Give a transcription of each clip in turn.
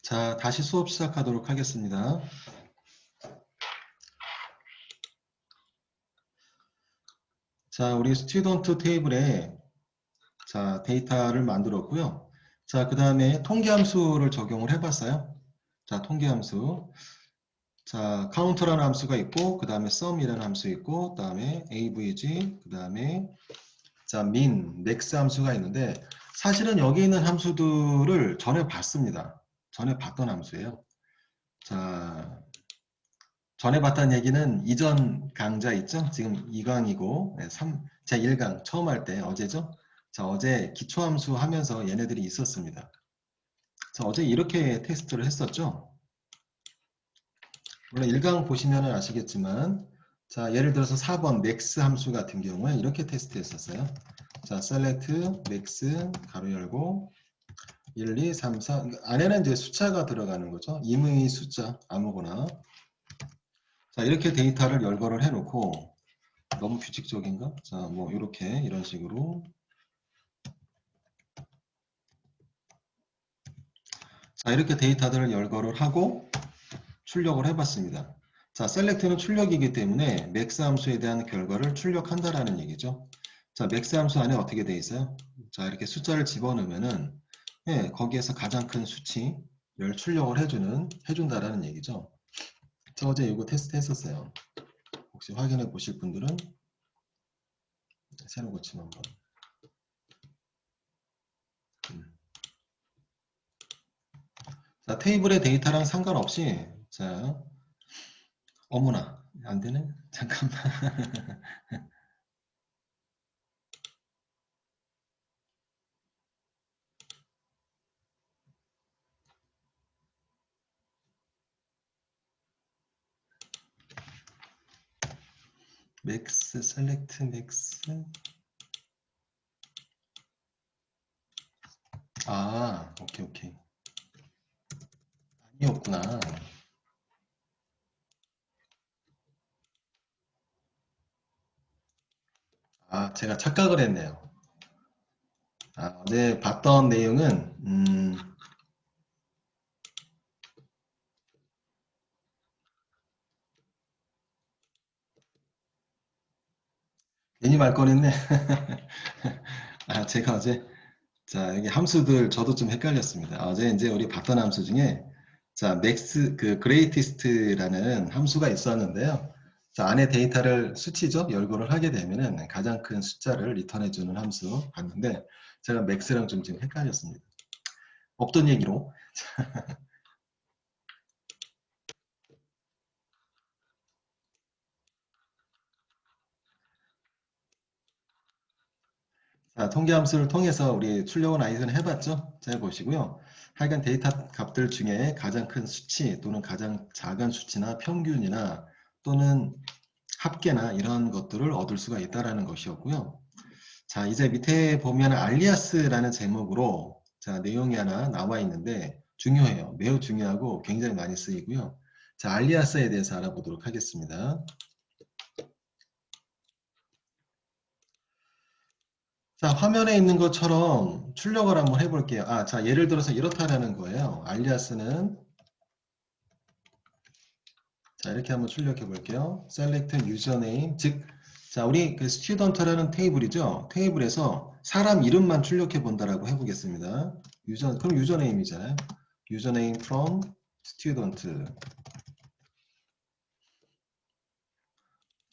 자, 다시 수업 시작하도록 하겠습니다. 자, 우리 스튜던트 테이블에 자, 데이터를 만들었고요. 자, 그 다음에 통계함수를 적용을 해봤어요. 자, 통계함수. 자, 카운터라는 함수가 있고, 그 다음에 sum이라는 함수 있고, 그 다음에 avg, 그 다음에 자, min, max 함수가 있는데, 사실은 여기 있는 함수들을 전에 봤습니다. 전에 봤던 함수예요. 자, 전에 봤다는 얘기는 이전 강좌 있죠? 지금 2강이고 제 1강 처음 할 때 어제죠? 자, 어제 기초함수 하면서 얘네들이 있었습니다. 자, 어제 이렇게 테스트를 했었죠? 물론 1강 보시면 아시겠지만 자, 예를 들어서 4번 max 함수 같은 경우에 이렇게 테스트 했었어요. 자, select max 가로 열고 1, 2, 3, 4 안에는 이제 숫자가 들어가는 거죠. 임의 숫자 아무거나. 자, 이렇게 데이터를 열거를 해놓고 너무 규칙적인가? 자, 뭐 이렇게 이런 식으로 자, 이렇게 데이터들을 열거를 하고 출력을 해봤습니다. 자, select는 출력이기 때문에 max 함수에 대한 결과를 출력한다라는 얘기죠. 자, max 함수 안에 어떻게 돼 있어요? 자, 이렇게 숫자를 집어넣으면은 예, 거기에서 가장 큰 수치를 출력을 해준다라는 얘기죠. 자, 어제 이거 테스트 했었어요. 혹시 확인해 보실 분들은 새로 고침 한번. 자, 테이블의 데이터랑 상관없이 자, 어머나 안 되네. 잠깐만. 맥스 셀렉트 맥스 아 오케이 아니었구나. 아 제가 착각을 했네요. 아, 네 봤던 내용은 괜히 말 꺼냈네. 아 제가 어제 자 여기 함수들 저도 좀 헷갈렸습니다. 어제 이제 우리 봤던 함수 중에 자 맥스 그 그레이티스트라는 함수가 있었는데요. 자 안에 데이터를 수치죠 열거를 하게 되면은 가장 큰 숫자를 리턴해주는 함수 봤는데 제가 맥스랑 좀 지금 헷갈렸습니다. 없던 얘기로 자, 통계함수를 통해서 우리 출력은 아이들은 해봤죠? 잘 보시고요. 하여간 데이터 값들 중에 가장 큰 수치 또는 가장 작은 수치나 평균이나 또는 합계나 이런 것들을 얻을 수가 있다는 것이었고요. 자, 이제 밑에 보면 알리아스라는 제목으로 자, 내용이 하나 나와 있는데 중요해요. 매우 중요하고 굉장히 많이 쓰이고요. 자, 알리아스에 대해서 알아보도록 하겠습니다. 자, 화면에 있는 것처럼 출력을 한번 해볼게요. 아, 자, 예를 들어서 이렇다라는 거예요. 알리아스는 자, 이렇게 한번 출력해 볼게요. select username, 즉, 자, 우리 그 student라는 테이블이죠. 테이블에서 사람 이름만 출력해 본다라고 해보겠습니다. 그럼 유저네임이잖아요. username from student.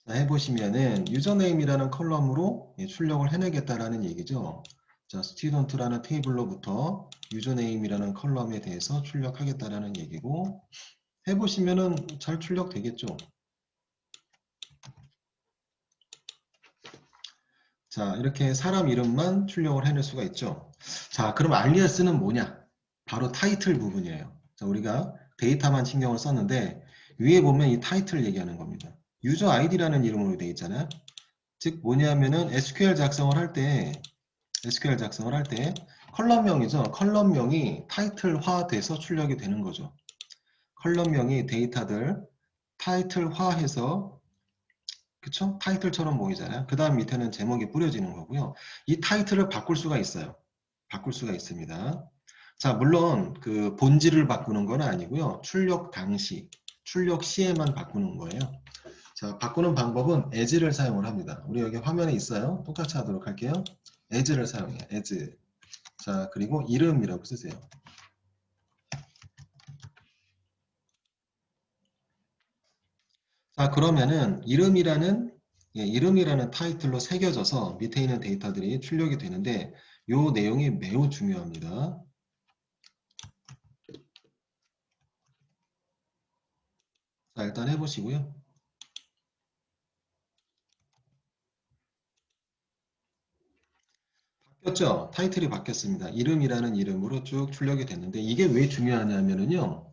자, 해보시면은 유저네임이라는 컬럼으로 출력을 해내겠다라는 얘기죠. 자, student라는 테이블로부터 유저네임이라는 컬럼에 대해서 출력하겠다라는 얘기고 해보시면은 잘 출력되겠죠. 자, 이렇게 사람 이름만 출력을 해낼 수가 있죠. 자, 그럼 알리아스는 뭐냐? 바로 타이틀 부분이에요. 자, 우리가 데이터만 신경을 썼는데 위에 보면 이 타이틀 얘기하는 겁니다. 유저 아이디라는 이름으로 되어 있잖아요. 즉 뭐냐면은 SQL 작성을 할 때 컬럼명이죠. 컬럼명이 타이틀화돼서 출력이 되는 거죠. 컬럼명이 데이터들 타이틀화해서 그쵸? 타이틀처럼 보이잖아요. 그 다음 밑에는 제목이 뿌려지는 거고요. 이 타이틀을 바꿀 수가 있어요. 바꿀 수가 있습니다. 자, 물론 그 본질을 바꾸는 건 아니고요. 출력 당시, 출력 시에만 바꾸는 거예요. 자, 바꾸는 방법은 as를 사용을 합니다. 우리 여기 화면에 있어요. 똑같이 하도록 할게요. as를 사용해요. as. 자, 그리고 이름이라고 쓰세요. 자, 그러면은 이름이라는 타이틀로 새겨져서 밑에 있는 데이터들이 출력이 되는데 이 내용이 매우 중요합니다. 자, 일단 해보시고요. 바뀌었죠? 타이틀이 바뀌었습니다. 이름이라는 이름으로 쭉 출력이 됐는데 이게 왜 중요하냐면은요.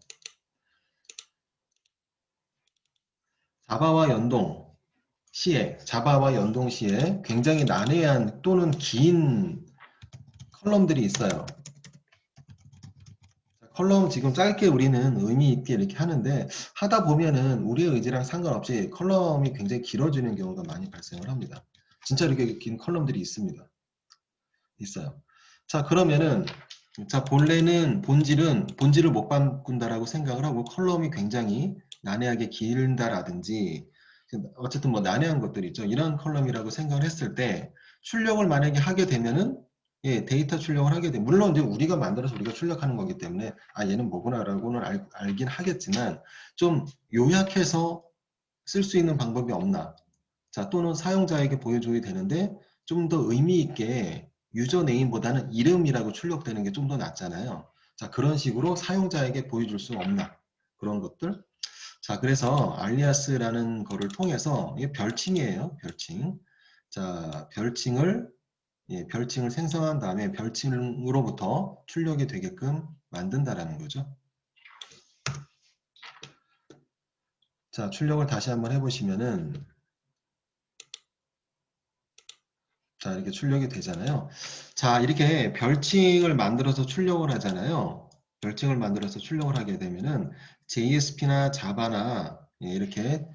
자바와 연동 시에 굉장히 난해한 또는 긴 컬럼들이 있어요. 컬럼 지금 짧게 우리는 의미 있게 이렇게 하는데 하다 보면은 우리의 의지랑 상관없이 컬럼이 굉장히 길어지는 경우가 많이 발생을 합니다. 진짜 이렇게 긴 컬럼들이 있습니다. 있어요. 자, 그러면은 자, 본질을 못 바꾼다라고 생각을 하고 컬럼이 굉장히 난해하게 길다라든지 어쨌든 뭐 난해한 것들이 있죠. 이런 컬럼이라고 생각을 했을 때 출력을 만약에 하게 되면은 예, 데이터 출력을 하게 되면 물론 이제 우리가 만들어서 우리가 출력하는 거기 때문에 아 얘는 뭐구나라고는 알긴 하겠지만 좀 요약해서 쓸 수 있는 방법이 없나? 자, 또는 사용자에게 보여줘야 되는데 좀 더 의미 있게 유저 네임보다는 이름이라고 출력되는 게 좀 더 낫잖아요. 자, 그런 식으로 사용자에게 보여줄 수 없나? 그런 것들. 자, 그래서 알리아스라는 거를 통해서 이게 별칭이에요. 별칭. 자, 별칭을 생성한 다음에 별칭으로부터 출력이 되게끔 만든다라는 거죠. 자, 출력을 다시 한번 해보시면은 자, 이렇게 출력이 되잖아요. 자, 이렇게 별칭을 만들어서 출력을 하잖아요. 별칭을 만들어서 출력을 하게 되면은 JSP나 자바나 이렇게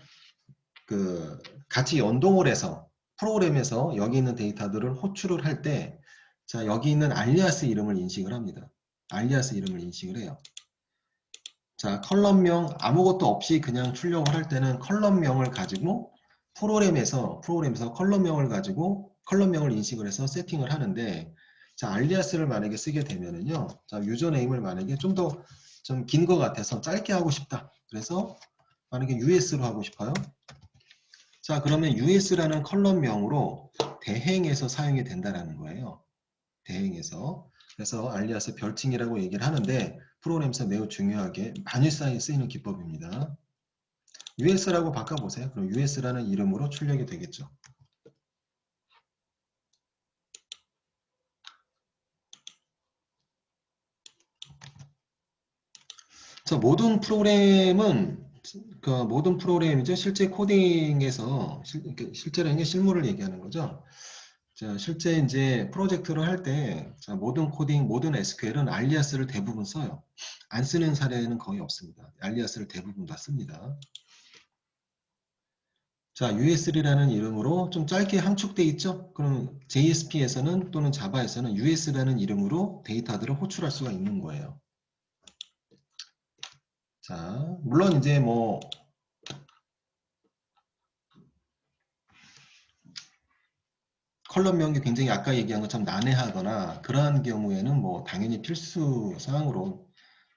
그 같이 연동을 해서 프로그램에서 여기 있는 데이터들을 호출을 할 때, 자, 여기 있는 알리아스 이름을 인식을 합니다. 알리아스 이름을 인식을 해요. 자, 컬럼명 아무것도 없이 그냥 출력을 할 때는 컬럼명을 가지고 프로그램에서 컬럼명을 가지고 컬럼명을 인식을 해서 세팅을 하는데 자, 알리아스를 만약에 쓰게 되면은요. 자, 유저네임을 만약에 좀 더 좀 긴 것 같아서 짧게 하고 싶다. 그래서 만약에 US로 하고 싶어요. 자, 그러면 US라는 컬럼명으로 대행해서 사용이 된다라는 거예요. 대행해서. 그래서 알리아스 별칭이라고 얘기를 하는데 프로그램에서 매우 중요하게 많이 쓰이는 기법입니다. US라고 바꿔보세요. 그럼 US라는 이름으로 출력이 되겠죠. 그래서 모든 프로그램이죠. 실제 코딩에서 실제라는 게 실무를 얘기하는 거죠. 자, 실제 이제 프로젝트를 할 때 모든 코딩, 모든 SQL은 알리아스를 대부분 써요. 안 쓰는 사례는 거의 없습니다. 알리아스를 대부분 다 씁니다. 자, US3라는 이름으로 좀 짧게 함축돼 있죠? 그럼 JSP에서는 또는 자바에서는 US라는 이름으로 데이터들을 호출할 수가 있는 거예요. 자, 물론 이제 뭐 컬럼명이 굉장히 아까 얘기한 것처럼 난해하거나 그러한 경우에는 뭐 당연히 필수 사항으로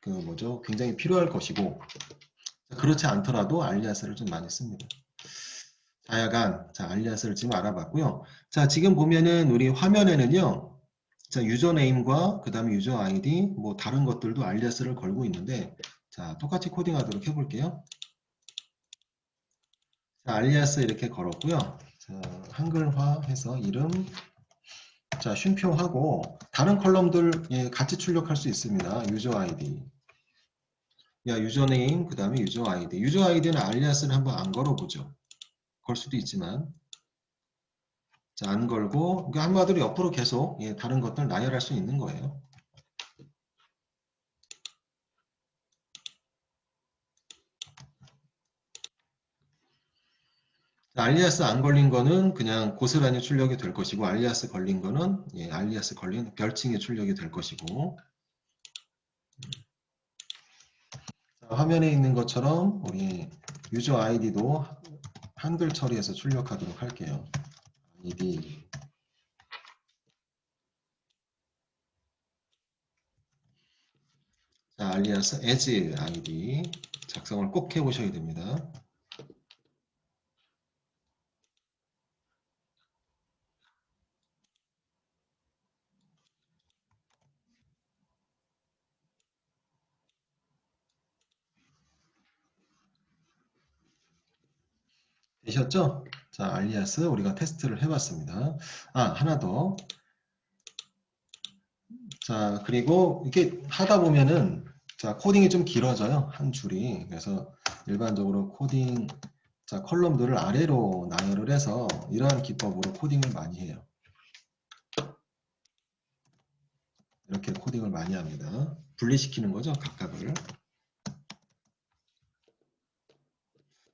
그 뭐죠? 굉장히 필요할 것이고 그렇지 않더라도 알리아스를 좀 많이 씁니다. 자야간, 자, 알리아스를 지금 알아봤고요. 자, 지금 보면은 우리 화면에는요. 자, 유저네임과 그 다음에 유저 아이디 뭐 다른 것들도 알리아스를 걸고 있는데 자, 똑같이 코딩하도록 해볼게요. 자, 알리아스 이렇게 걸었고요. 자, 한글화해서 이름 자, 쉼표하고 다른 컬럼들 예, 같이 출력할 수 있습니다. 유저 아이디 야, 유저네임 그 다음에 유저 아이디 유저 아이디는 알리아스를 한번 안 걸어보죠. 걸 수도 있지만 자, 안 걸고 그러니까 한마디로 옆으로 계속 예, 다른 것들 나열할 수 있는 거예요. 자, 알리아스 안 걸린 거는 그냥 고스란히 출력이 될 것이고 알리아스 걸린 거는 예, 알리아스 걸린 별칭에 출력이 될 것이고 화면에 있는 것처럼 우리 유저 아이디도 한글 처리해서 출력하도록 할게요. 아이디. 자, 알리아스 as 아이디 작성을 꼭 해보셔야 됩니다. 되셨죠? 자, 알리아스 우리가 테스트를 해봤습니다. 아, 하나 더. 자, 그리고 이렇게 하다 보면은 자, 코딩이 좀 길어져요. 한 줄이. 그래서 일반적으로 코딩 자, 컬럼들을 아래로 나열을 해서 이러한 기법으로 코딩을 많이 해요. 이렇게 코딩을 많이 합니다. 분리시키는 거죠, 각각을.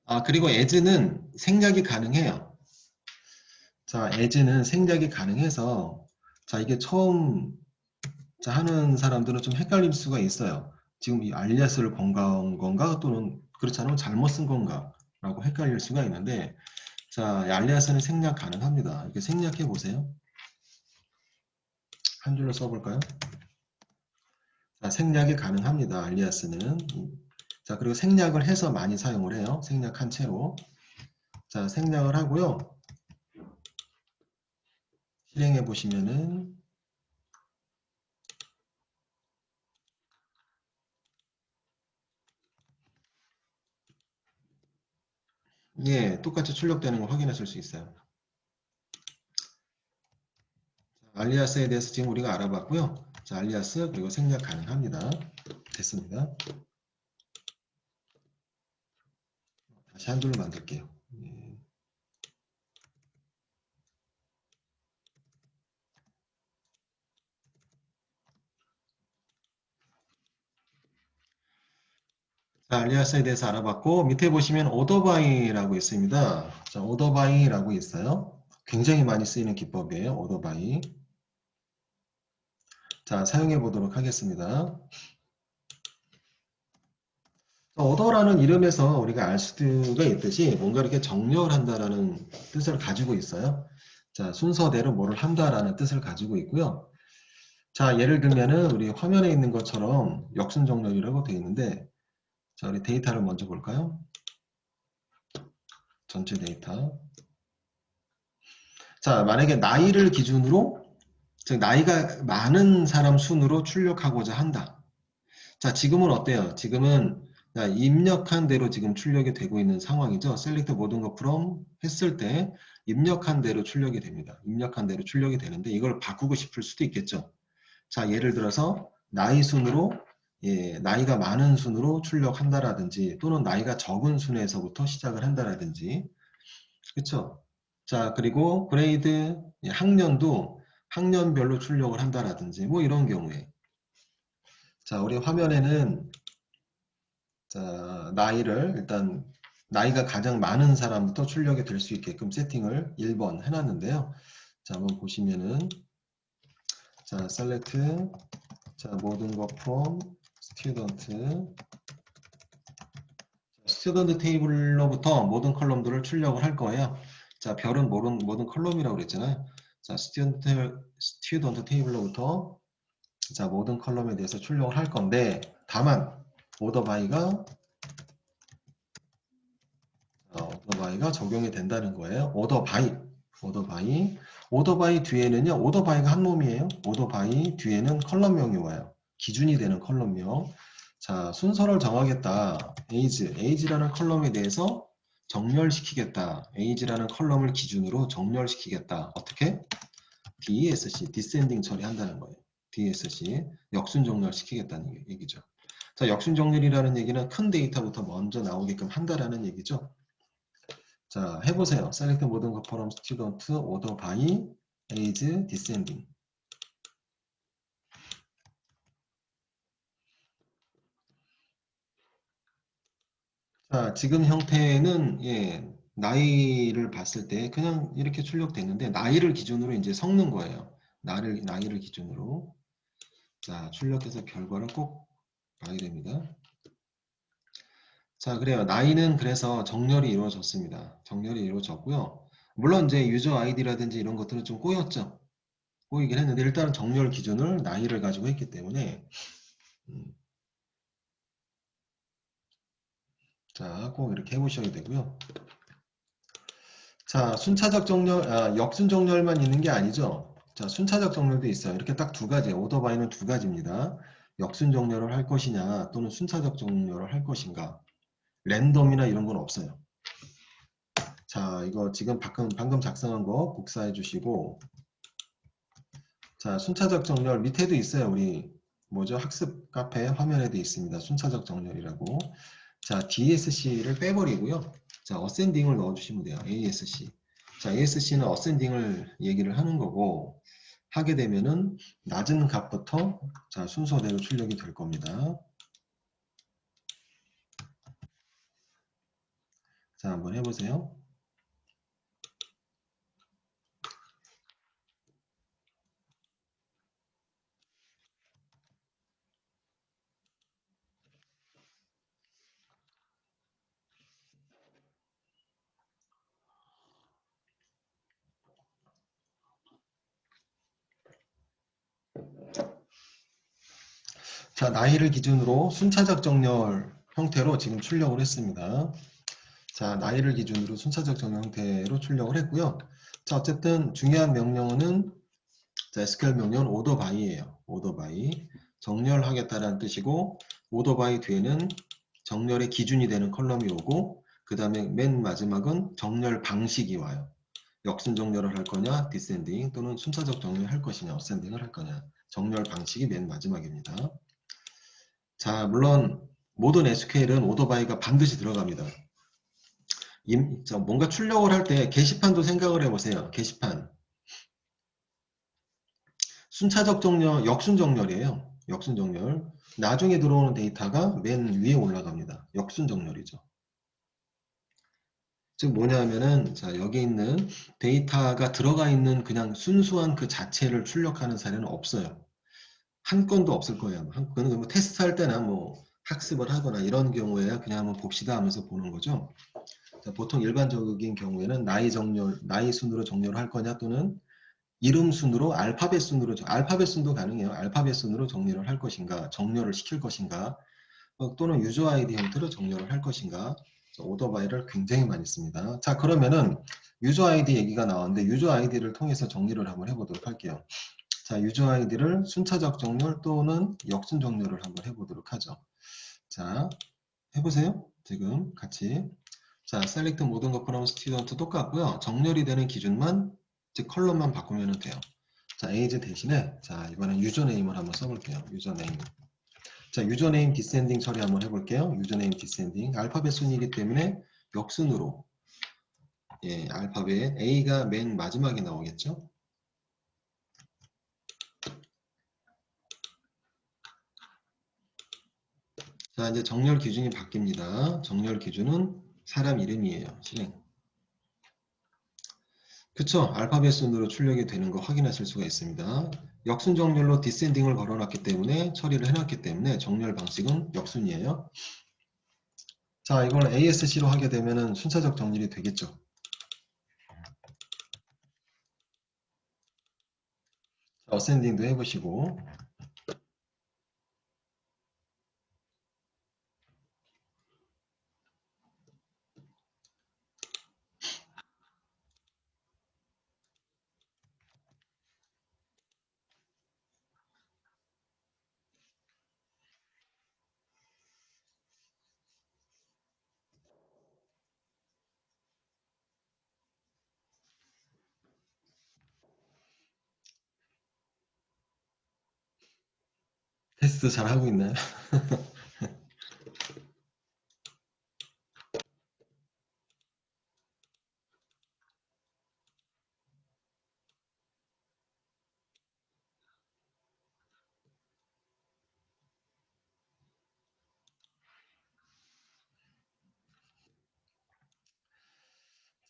아, 그리고 as는 생략이 가능해요. 자, as는 생략이 가능해서 자, 이게 처음 자, 하는 사람들은 좀 헷갈릴 수가 있어요. 지금 이 알리아스를 건강 건가 또는 그렇지 않으면 잘못 쓴 건가 라고 헷갈릴 수가 있는데 자, 이 알리아스는 생략 가능합니다. 이렇게 생략해 보세요. 한 줄로 써볼까요? 자, 생략이 가능합니다. 알리아스는. 자, 그리고 생략을 해서 많이 사용을 해요. 생략한 채로. 자, 생략을 하고요. 실행해 보시면은 예, 똑같이 출력되는 걸 확인하실 수 있어요. 알리아스에 대해서 지금 우리가 알아봤고요. 자, 알리아스 그리고 생략 가능합니다. 됐습니다. 다시 한 줄로 만들게요. 예. 자, 알리아스에 대해서 알아봤고 밑에 보시면 오더바이라고 있습니다. 자, 오더바이라고 있어요. 굉장히 많이 쓰이는 기법이에요. 오더바이. 자, 사용해 보도록 하겠습니다. 오더라는 이름에서 우리가 알 수가 있듯이 뭔가 이렇게 정렬한다라는 뜻을 가지고 있어요. 자, 순서대로 뭐를 한다라는 뜻을 가지고 있고요. 자, 예를 들면은 우리 화면에 있는 것처럼 역순 정렬이라고 되어 있는데 자, 우리 데이터를 먼저 볼까요? 전체 데이터. 자, 만약에 나이를 기준으로 즉 나이가 많은 사람 순으로 출력하고자 한다. 자, 지금은 어때요? 지금은 입력한 대로 지금 출력이 되고 있는 상황이죠. select 모든 거 from 했을 때 입력한 대로 출력이 됩니다. 입력한 대로 출력이 되는데 이걸 바꾸고 싶을 수도 있겠죠. 자, 예를 들어서 나이 순으로 예, 나이가 많은 순으로 출력한다라든지 또는 나이가 적은 순에서부터 시작을 한다라든지 그렇죠? 자, 그리고 그레이드 예, 학년도 학년별로 출력을 한다라든지 뭐 이런 경우에 자, 우리 화면에는 자, 나이를 일단 나이가 가장 많은 사람부터 출력이 될 수 있게끔 세팅을 1번 해놨는데요. 자, 한번 보시면은 자, select 자, 모든 거 from student 테이블로부터 모든 컬럼들을 출력을 할 거예요. 자, 별은 모든 컬럼이라고 그랬잖아요. 자, student 테이블로부터 자, 모든 컬럼에 대해서 출력을 할 건데 다만 오더바이가 적용이 된다는 거예요. 오더바이 뒤에는요. 오더바이가 한 놈이에요. 오더바이 뒤에는 컬럼명이 와요. 기준이 되는 컬럼명. 자, 순서를 정하겠다. age라는 컬럼에 대해서 정렬시키겠다. age라는 컬럼을 기준으로 정렬시키겠다. 어떻게? descending 처리한다는 거예요. dsc 역순 정렬시키겠다는 얘기죠. 자, 역순 정렬이라는 얘기는 큰 데이터부터 먼저 나오게끔 한다라는 얘기죠. 자, 해보세요. select 모든 것 from student order by age descending. 자, 지금 형태는 예, 나이를 봤을 때 그냥 이렇게 출력됐는데 나이를 기준으로 이제 섞는 거예요. 나이를 기준으로. 자, 출력해서 결과를 꼭 봐야 됩니다. 자, 그래요. 나이는 그래서 정렬이 이루어졌습니다. 정렬이 이루어졌고요. 물론 이제 유저 아이디라든지 이런 것들은 좀 꼬였죠. 꼬이긴 했는데 일단은 정렬 기준을 나이를 가지고 했기 때문에 음, 자, 꼭 이렇게 해보셔야 되고요. 자, 순차적 정렬, 역순 정렬만 있는 게 아니죠. 자, 순차적 정렬도 있어요. 이렇게 딱 두 가지, 오토바이는 두 가지입니다. 역순 정렬을 할 것이냐, 또는 순차적 정렬을 할 것인가. 랜덤이나 이런 건 없어요. 자, 이거 지금 방금 작성한 거 복사해 주시고, 자, 순차적 정렬 밑에도 있어요. 우리 뭐죠? 학습 카페 화면에도 있습니다. 순차적 정렬이라고. 자, DSC를 빼버리고요. 자, 어센딩을 넣어주시면 돼요. ASC. 자, ASC는 어센딩을 얘기를 하는 거고, 하게 되면은 낮은 값부터 자, 순서대로 출력이 될 겁니다. 자, 한번 해보세요. 자, 나이를 기준으로 순차적 정렬 형태로 지금 출력을 했습니다. 자, 나이를 기준으로 순차적 정렬 형태로 출력을 했고요. 자, 어쨌든 중요한 명령어는 자, SQL 명령은 order by예요. order by. 정렬하겠다라는 뜻이고 order by 뒤에는 정렬의 기준이 되는 컬럼이 오고 그 다음에 맨 마지막은 정렬 방식이 와요. 역순 정렬을 할 거냐, 디센딩 또는 순차적 정렬을 할 것이냐, 어센딩을 할 거냐. 정렬 방식이 맨 마지막입니다. 자, 물론 모든 SQL은 order by가 반드시 들어갑니다. 뭔가 출력을 할 때 게시판도 생각을 해보세요. 게시판. 순차적 정렬, 역순 정렬이에요. 역순 정렬. 나중에 들어오는 데이터가 맨 위에 올라갑니다. 역순 정렬이죠. 즉 뭐냐면은 자, 여기 있는 데이터가 들어가 있는 그냥 순수한 그 자체를 출력하는 사례는 없어요. 한 건도 없을 거예요. 그건 뭐 테스트할 때나 뭐 학습을 하거나 이런 경우에야 그냥 한번 봅시다 하면서 보는 거죠. 자, 보통 일반적인 경우에는 나이 정렬, 나이 순으로 정렬을 할 거냐 또는 이름 순으로 알파벳 순으로 알파벳 순도 가능해요. 알파벳 순으로 정렬을 할 것인가, 정렬을 시킬 것인가, 또는 유저 아이디 형태로 정렬을 할 것인가. 오더 바이를 굉장히 많이 씁니다. 자, 그러면은 유저 아이디 얘기가 나왔는데 유저 아이디를 통해서 정리를 한번 해보도록 할게요. 자, 유저 아이디를 순차적 정렬 또는 역순 정렬을 한번 해보도록 하죠. 자, 해보세요. 지금 같이. 자, select 모든 거 from student 똑같고요. 정렬이 되는 기준만, 즉 컬럼만 바꾸면 돼요. 자, age 대신에 자, 이번엔 유저네임을 한번 써볼게요. 유저네임. 자, 유저네임 디센딩 처리 한번 해볼게요. 유저네임 디센딩. 알파벳 순이기 때문에 역순으로. 예, 알파벳 A가 맨 마지막에 나오겠죠. 자, 이제 정렬 기준이 바뀝니다. 정렬 기준은 사람 이름이에요. 실행. 그쵸? 알파벳 순으로 출력이 되는 거 확인하실 수가 있습니다. 역순 정렬로 디센딩을 걸어놨기 때문에 처리를 해놨기 때문에 정렬 방식은 역순이에요. 자, 이걸 ASC로 하게 되면은 순차적 정렬이 되겠죠. 어센딩도 해보시고. 테스트 잘 하고 있나요?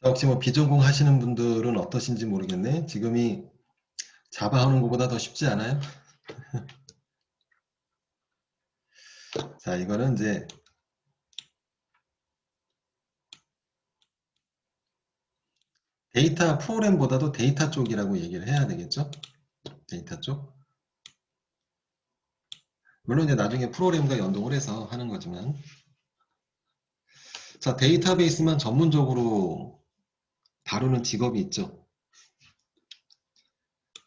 혹시 뭐 비전공 하시는 분들은 어떠신지 모르겠네. 지금이 자바 하는 것보다 더 쉽지 않아요? 자, 이거는 이제 데이터 프로그램보다도 데이터 쪽이라고 얘기를 해야 되겠죠? 데이터 쪽. 물론 이제 나중에 프로그램과 연동을 해서 하는 거지만. 자, 데이터베이스만 전문적으로 다루는 직업이 있죠.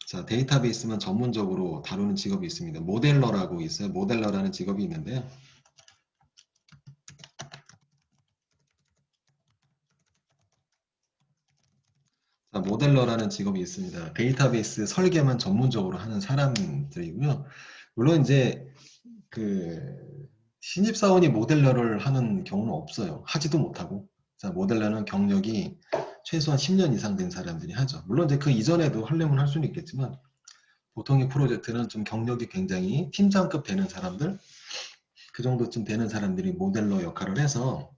자, 데이터베이스만 전문적으로 다루는 직업이 있습니다. 모델러라고 있어요. 모델러라는 직업이 있는데요. 자, 모델러라는 직업이 있습니다. 데이터베이스 설계만 전문적으로 하는 사람들이고요. 물론 이제 그 신입사원이 모델러를 하는 경우는 없어요. 하지도 못하고. 자, 모델러는 경력이 최소한 10년 이상 된 사람들이 하죠. 물론 이제 그 이전에도 하려면 할 수는 있겠지만 보통의 프로젝트는 좀 경력이 굉장히 팀장급 되는 사람들, 그 정도쯤 되는 사람들이 모델러 역할을 해서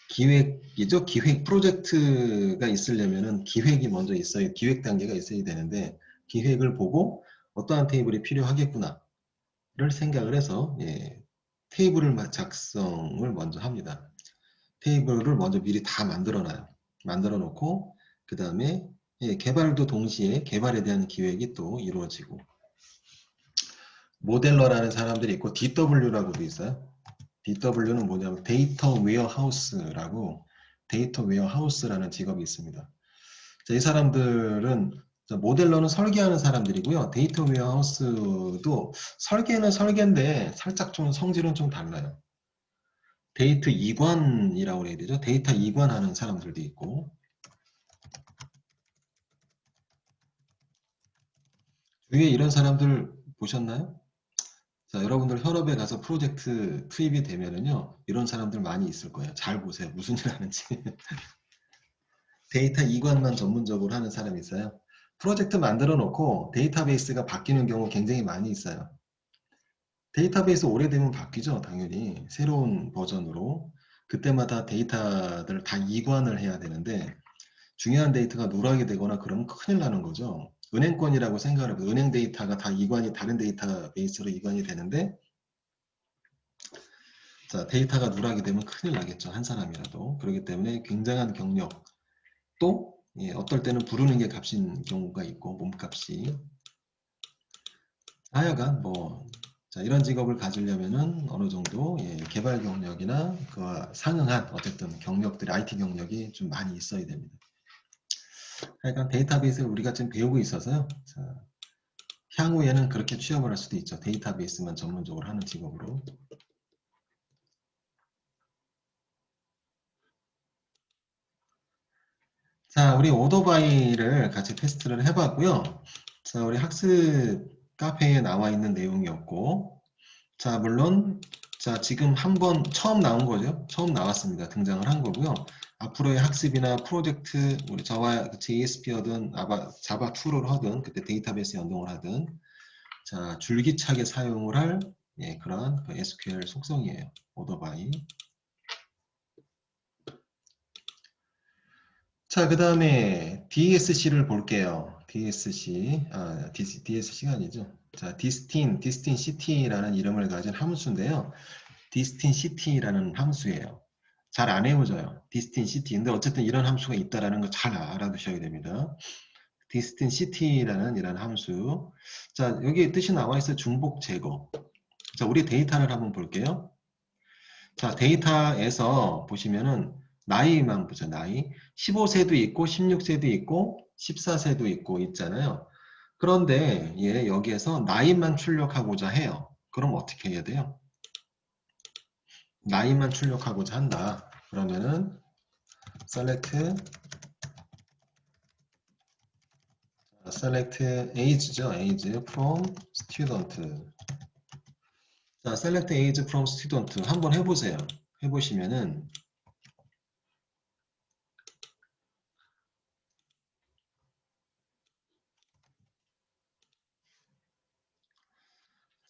기획이죠. 기획 프로젝트가 있으려면은 기획이 먼저 있어야, 기획 단계가 있어야 되는데 기획을 보고 어떠한 테이블이 필요하겠구나를 생각을 해서 예, 테이블을 작성을 먼저 합니다. 테이블을 먼저 미리 다 만들어 놔요. 만들어 놓고 그 다음에 예, 개발도 동시에 개발에 대한 기획이 또 이루어지고, 모델러라는 사람들이 있고 DW라고도 있어요. DW는 뭐냐면 데이터 웨어하우스라고, 데이터 웨어하우스라는 직업이 있습니다. 자, 이 사람들은 모델러는 설계하는 사람들이고요. 데이터 웨어하우스도 설계는 설계인데 살짝 좀 성질은 좀 달라요. 데이터 이관이라고 해야 되죠. 데이터 이관하는 사람들도 있고. 위에 이런 사람들 보셨나요? 자, 여러분들 현업에 가서 프로젝트 투입이 되면은요, 이런 사람들 많이 있을 거예요. 잘 보세요. 무슨 일 하는지. 데이터 이관만 전문적으로 하는 사람이 있어요. 프로젝트 만들어 놓고 데이터베이스가 바뀌는 경우 굉장히 많이 있어요. 데이터베이스 오래되면 바뀌죠. 당연히. 새로운 버전으로. 그때마다 데이터들을 다 이관을 해야 되는데 중요한 데이터가 누락이 되거나 그러면 큰일 나는 거죠. 은행권이라고 생각을 해보세요. 은행 데이터가 다 이관이, 다른 데이터베이스로 이관이 되는데, 자, 데이터가 누락이 되면 큰일 나겠죠. 한 사람이라도. 그렇기 때문에 굉장한 경력, 또 예, 어떨 때는 부르는 게 값인 경우가 있고, 몸값이. 하여간 뭐 자, 이런 직업을 가지려면은 어느 정도 예, 개발 경력이나 그와 상응한 어쨌든 경력들이, IT 경력이 좀 많이 있어야 됩니다. 하여간 데이터베이스를 우리가 지금 배우고 있어서요. 자, 향후에는 그렇게 취업을 할 수도 있죠. 데이터베이스만 전문적으로 하는 직업으로. 자, 우리 오토바이를 같이 테스트를 해봤고요. 자, 우리 학습 카페에 나와 있는 내용이었고, 자, 물론, 자, 지금 한번 처음 나온 거죠. 처음 나왔습니다. 등장을 한 거고요. 앞으로의 학습이나 프로젝트, 우리 저와 JSP하든 자바2를 하든, 그때 데이터베이스 연동을 하든, 자, 줄기차게 사용을 할 예, 그런 그 SQL 속성이에요. 오토바이. 자, 그 다음에 DSC를 볼게요. DSC가 아니죠. 자, 디스틴 시티라는 이름을 가진 함수인데요. 디스틴 시티라는 함수예요. 잘 안 외워져요. 디스틴 시티. 근데 어쨌든 이런 함수가 있다라는 거 잘 알아두셔야 됩니다. 디스틴 시티라는 이런 함수. 자, 여기 뜻이 나와 있어요. 중복 제거. 자, 우리 데이터를 한번 볼게요. 자, 데이터에서 보시면은 나이만 보죠. 나이. 15세도 있고 16세도 있고 14세도 있고 있잖아요. 그런데 얘 여기에서 나이만 출력하고자 해요. 그럼 어떻게 해야 돼요? 나이만 출력하고자 한다. 그러면은 select age죠. age from student. 자, select age from student 한번 해보세요. 해보시면은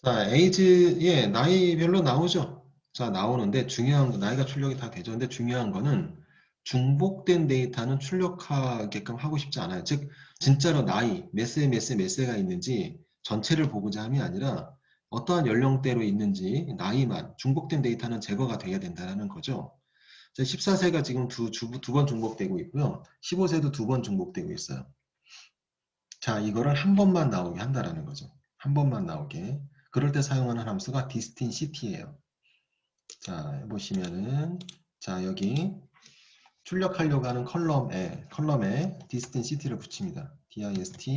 자, age에 나이별로 나오죠. 자, 나오는데 중요한 거, 나이가 출력이 다 되죠. 근데 중요한 거는 중복된 데이터는 출력하게끔 하고 싶지 않아요. 즉, 진짜로 나이, 몇 세가 있는지 전체를 보고자 함이 아니라 어떠한 연령대로 있는지 나이만, 중복된 데이터는 제거가 돼야 된다는 거죠. 14세가 지금 두 번 중복되고 있고요. 15세도 2번 중복되고 있어요. 자, 이거를 한 번만 나오게 한다라는 거죠. 한 번만 나오게. 그럴 때 사용하는 함수가 distinct예요. 자, 보시면은 자, 여기 출력하려고 하는 컬럼에 distinct를 붙입니다. dist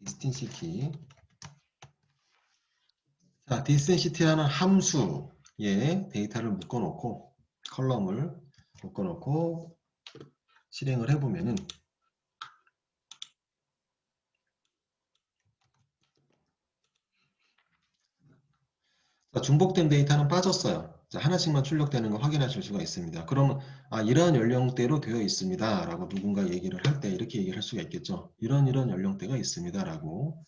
distinct이ct. 자, distinct라는 함수에 데이터를 묶어놓고 컬럼을 묶어놓고 실행을 해보면은 중복된 데이터는 빠졌어요. 자, 하나씩만 출력되는 거 확인하실 수가 있습니다. 그러면 이러한 연령대로 되어 있습니다 라고 누군가 얘기를 할 때 이렇게 얘기를 할 수가 있겠죠. 이런 연령대가 있습니다 라고.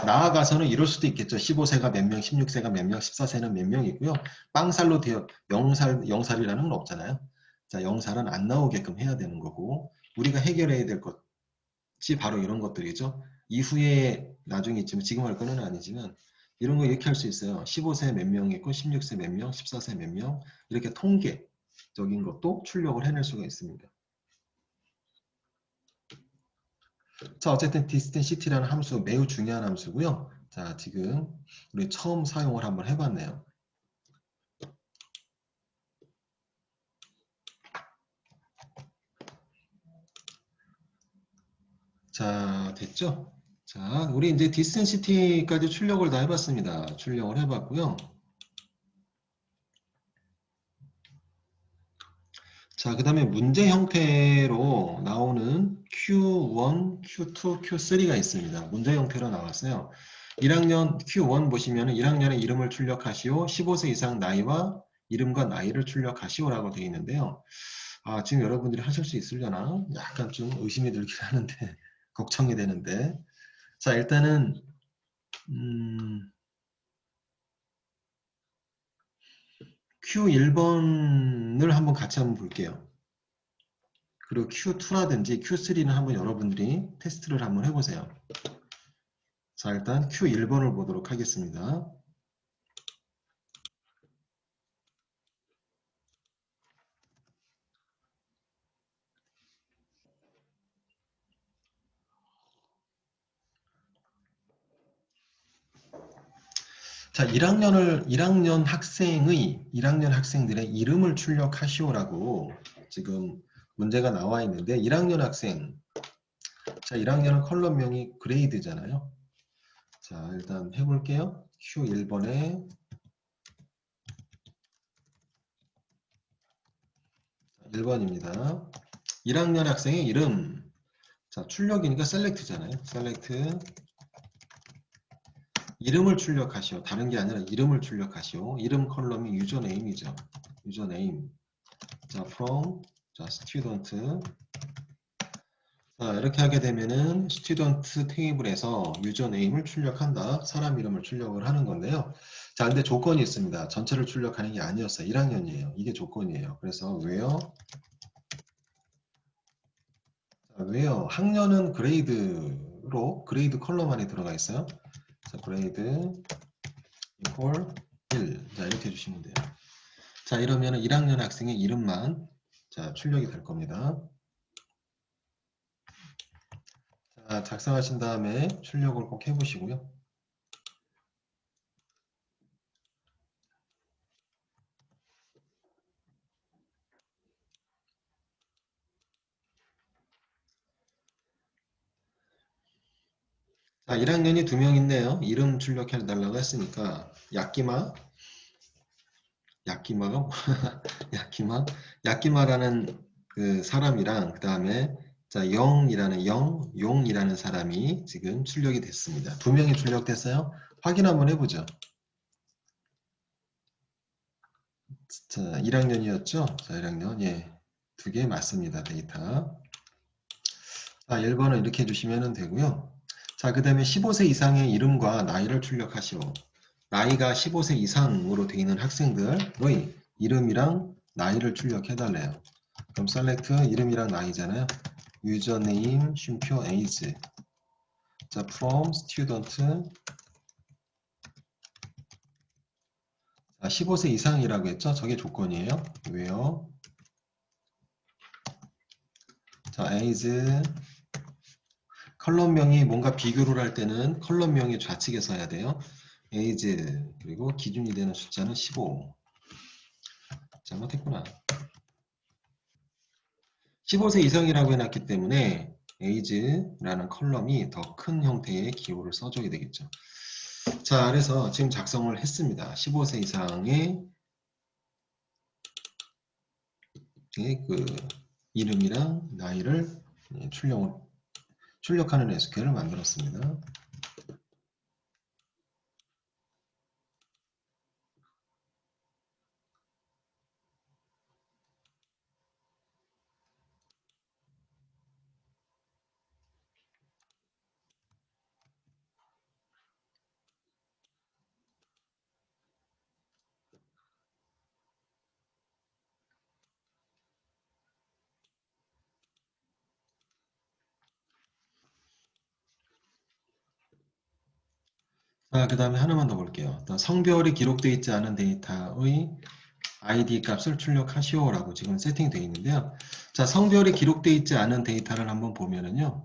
나아가서는 이럴 수도 있겠죠. 15세가 몇 명, 16세가 몇 명, 14세는 몇 명이고요. 빵살로 되어 0살이라는 건 없잖아요. 자, 0살은 안 나오게끔 해야 되는 거고, 우리가 해결해야 될 것이 바로 이런 것들이죠. 이후에 나중에 있지만 지금 할 거는 아니지만 이런 거 이렇게 할 수 있어요. 15세 몇 명 있고 16세 몇 명, 14세 몇 명, 이렇게 통계적인 것도 출력을 해낼 수가 있습니다. 자, 어쨌든 distinct라는 함수 매우 중요한 함수고요. 자, 지금 우리 처음 사용을 한번 해봤네요. 자, 됐죠? 자, 우리 이제 distinct까지 출력을 다 해봤습니다. 출력을 해봤고요. 자, 그 다음에 문제 형태로 나오는 Q1, Q2, Q3가 있습니다. 문제 형태로 나왔어요. 1학년 Q1 보시면 1학년의 이름을 출력하시오. 15세 이상 나이와 이름과 나이를 출력하시오 라고 되어 있는데요. 지금 여러분들이 하실 수 있으려나? 약간 좀 의심이 들긴 하는데 걱정이 되는데. 자, 일단은 Q1번을 한번 같이 한번 볼게요. 그리고 Q2라든지 Q3는 한번 여러분들이 테스트를 한번 해보세요. 자, 일단 Q1번을 보도록 하겠습니다. 자, 1학년 학생들의 이름을 출력하시오라고 지금 문제가 나와 있는데 1학년 학생, 자, 1학년은 컬럼명이 그레이드잖아요. 자, 일단 해볼게요. Q1번에 1번입니다. 1학년 학생의 이름. 자, 출력이니까 셀렉트잖아요. 셀렉트. 이름을 출력하시오. 다른 게 아니라 이름을 출력하시오. 이름 컬럼이 유저네임이죠. 유저네임. 자, from, 자, student. 자, 이렇게 하게 되면은 student 테이블에서 유저네임을 출력한다. 사람 이름을 출력을 하는 건데요. 자, 근데 조건이 있습니다. 전체를 출력하는 게 아니었어요. 1학년이에요. 이게 조건이에요. 그래서 where, 자, where 학년은 그레이드 컬럼 안에 들어가 있어요. 자, 그레이드 equal 1. 자, 이렇게 해주시면 돼요. 자, 이러면 1학년 학생의 이름만 자, 출력이 될 겁니다. 자, 작성하신 다음에 출력을 꼭 해보시고요. 자, 1학년이 2명 있네요. 이름 출력해달라고 했으니까 야끼마가 야끼마라는 그 사람이랑 그 다음에 자, 용이라는 사람이 지금 출력이 됐습니다. 2명이 출력됐어요. 확인 한번 해보죠. 자, 1학년이었죠? 자, 1학년. 예. 2개 맞습니다. 데이터. 자, 1번은 이렇게 해주시면 되고요. 자, 그 다음에 15세 이상의 이름과 나이를 출력하시오. 나이가 15세 이상으로 되어 있는 학생들의 이름이랑 나이를 출력해달래요. 그럼 select 이름이랑 나이잖아요. 유저네임, 쉼표, age. 자, from student 15세 이상이라고 했죠? 저게 조건이에요. 왜요? 자, age 컬럼명이 뭔가 비교를 할 때는 컬럼명이 좌측에 서야 돼요. age 그리고 기준이 되는 숫자는 15. 잘못했구나. 15세 이상이라고 해놨기 때문에 age라는 컬럼이 더 큰 형태의 기호를 써줘야 되겠죠. 자, 그래서 지금 작성을 했습니다. 15세 이상의 그 이름이랑 나이를 출력하는 SQL을 만들었습니다. 자, 그 다음에 하나만 더 볼게요. 성별이 기록되어 있지 않은 데이터의 id 값을 출력하시오라고 지금 세팅되어 있는데요. 자, 성별이 기록되어 있지 않은 데이터를 한번 보면은요.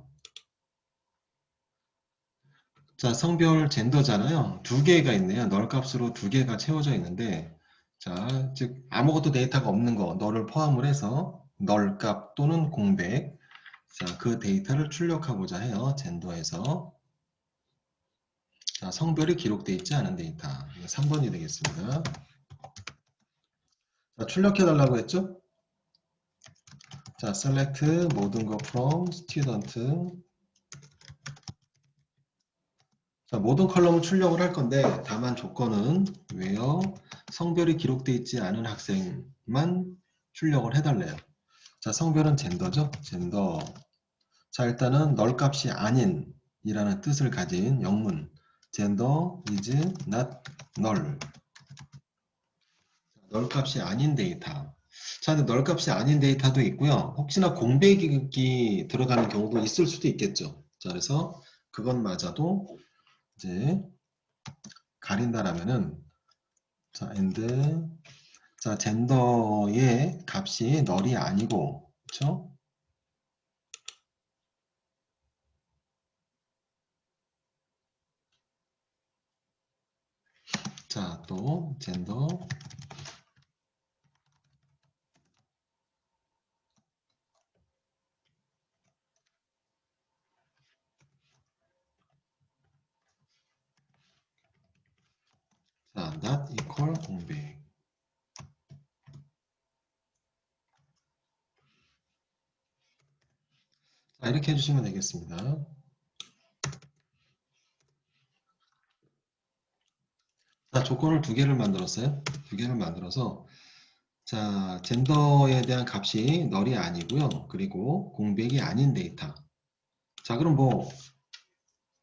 자, 성별 젠더잖아요. 두 개가 있네요. 널 값으로 두 개가 채워져 있는데, 자, 즉 아무것도 데이터가 없는 거, 널을 포함을 해서 널 값 또는 공백, 자, 그 데이터를 출력하고자 해요. 젠더에서. 자, 성별이 기록되어 있지 않은 데이터. 3번이 되겠습니다. 자, 출력해 달라고 했죠? 자, select 모든 거 from student. 자, 모든 컬럼을 출력을 할 건데 다만 조건은 where 성별이 기록되어 있지 않은 학생만 출력을 해달래요. 자, 성별은 젠더죠? 젠더. 자, 일단은 널 값이 아닌 이라는 뜻을 가진 영문 gender is not null. 널 값이 아닌 데이터. 자, 근데 널 값이 아닌 데이터도 있고요. 혹시나 공백이 들어가는 경우도 있을 수도 있겠죠. 자, 그래서 그것마저도 이제 가린다라면은 자, and 자, 젠더의 값이 널이 아니고 그렇죠? 자, 또 젠더 자, not equal 공백. 자, 이렇게 해주시면 되겠습니다. 자, 조건을 두 개를 만들었어요. 두 개를 만들어서 자, 젠더에 대한 값이 널이 아니고요. 그리고 공백이 아닌 데이터. 자, 그럼 뭐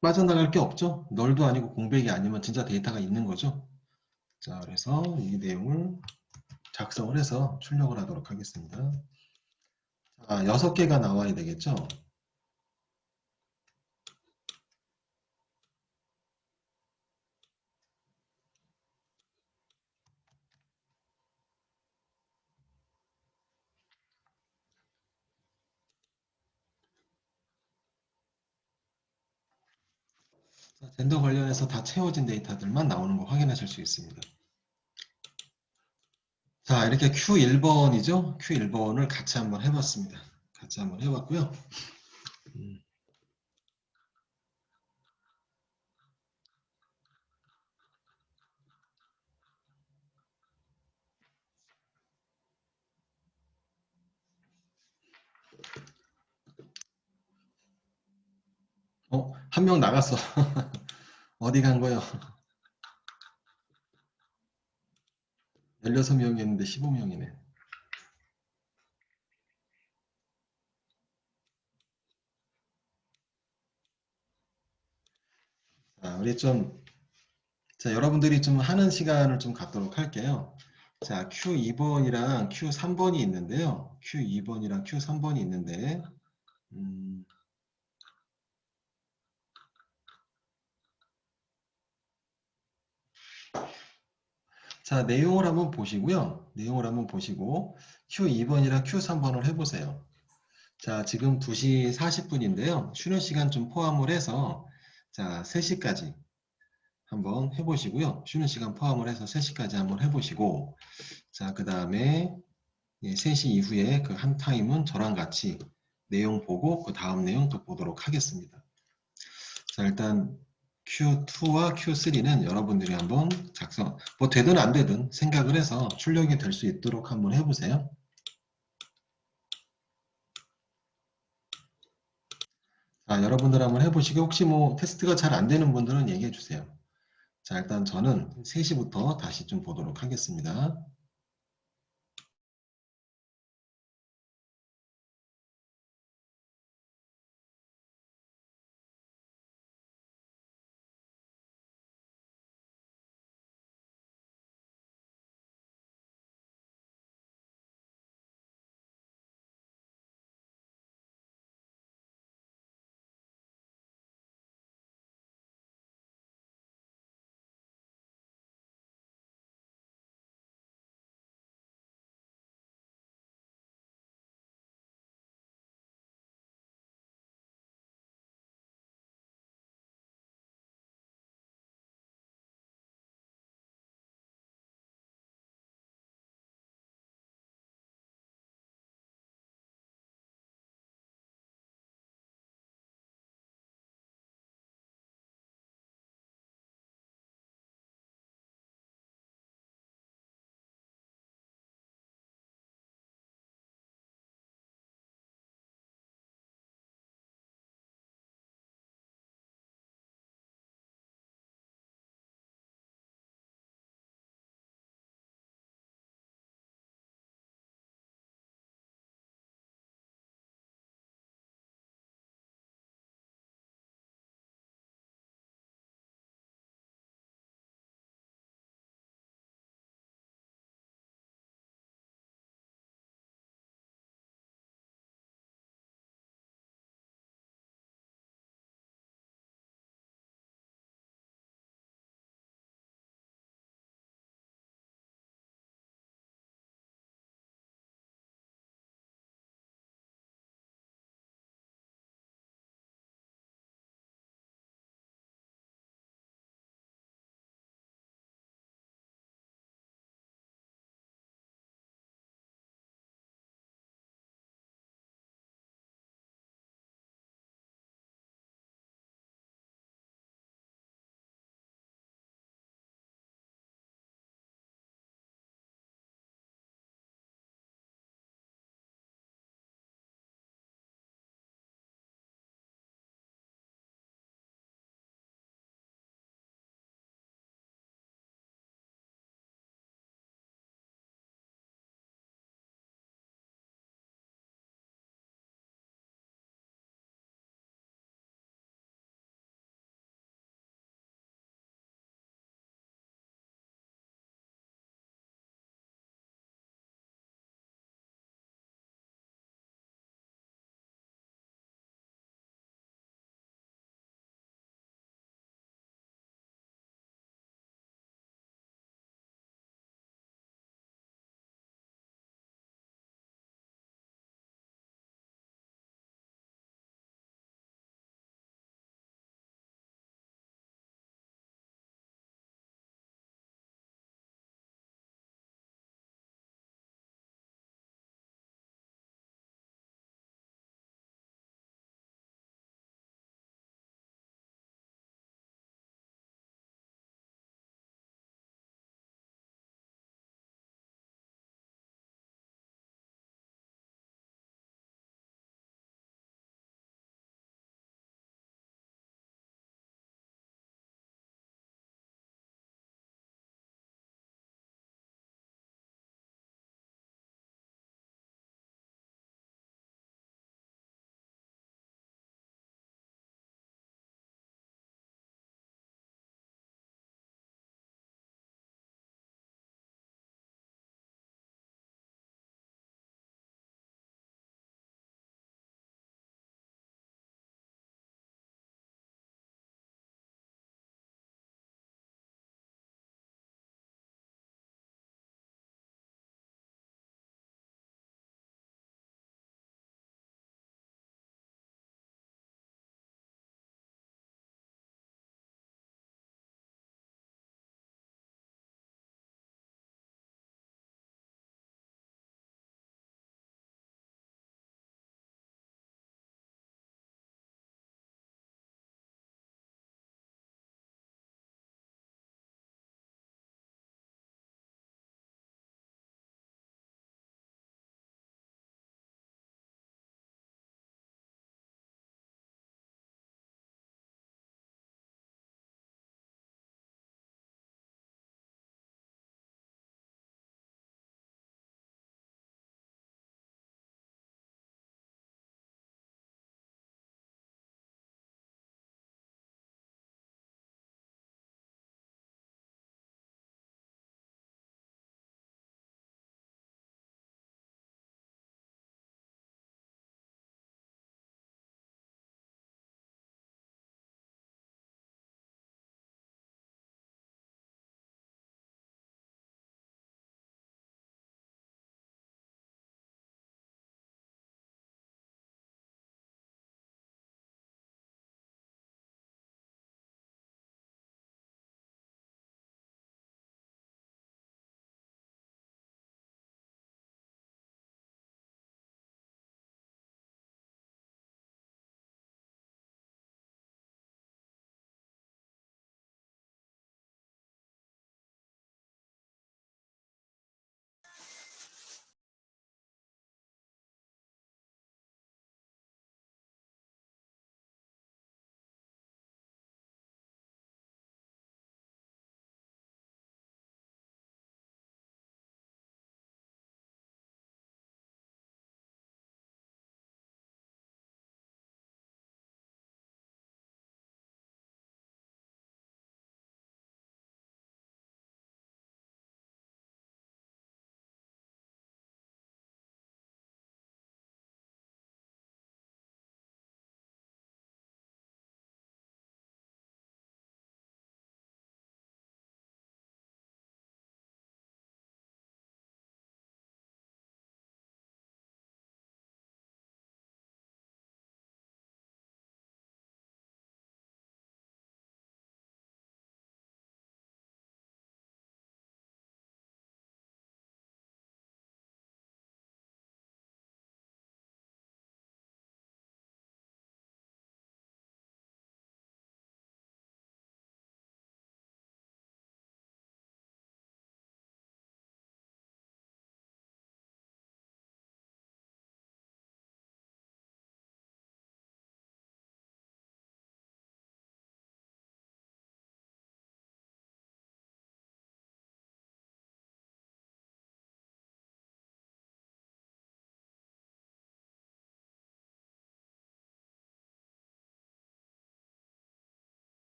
빠져나갈 게 없죠? 널도 아니고 공백이 아니면 진짜 데이터가 있는 거죠. 자, 그래서 이 내용을 작성을 해서 출력을 하도록 하겠습니다. 자, 6개가 나와야 되겠죠? 자, 젠더 관련해서 다 채워진 데이터들만 나오는 거 확인하실 수 있습니다. 자, 이렇게 Q1번이죠? Q1번을 같이 한번 해봤습니다. 같이 한번 해봤고요. 한 명 나갔어. 어디 간 거요? 16명이었는데 15명이네. 자, 우리 좀, 자, 여러분들이 좀 하는 시간을 좀 갖도록 할게요. 자, Q2번이랑 Q3번이 있는데요. Q2번이랑 Q3번이 있는데, 음, 자, 내용을 한번 보시고요. 내용을 한번 보시고 Q2번이랑 Q3번을 해보세요. 자, 지금 2시 40분인데요. 쉬는 시간 좀 포함을 해서 자, 3시까지 한번 해보시고요. 쉬는 시간 포함을 해서 3시까지 한번 해보시고 자, 그 다음에 3시 이후에 그 한 타임은 저랑 같이 내용 보고 그 다음 내용 또 보도록 하겠습니다. 자, 일단 Q2와 Q3는 여러분들이 한번 뭐 되든 안 되든 생각을 해서 출력이 될 수 있도록 한번 해보세요. 자, 여러분들 한번 해보시고 혹시 뭐 테스트가 잘 안 되는 분들은 얘기해 주세요. 자, 일단 저는 3시부터 다시 좀 보도록 하겠습니다.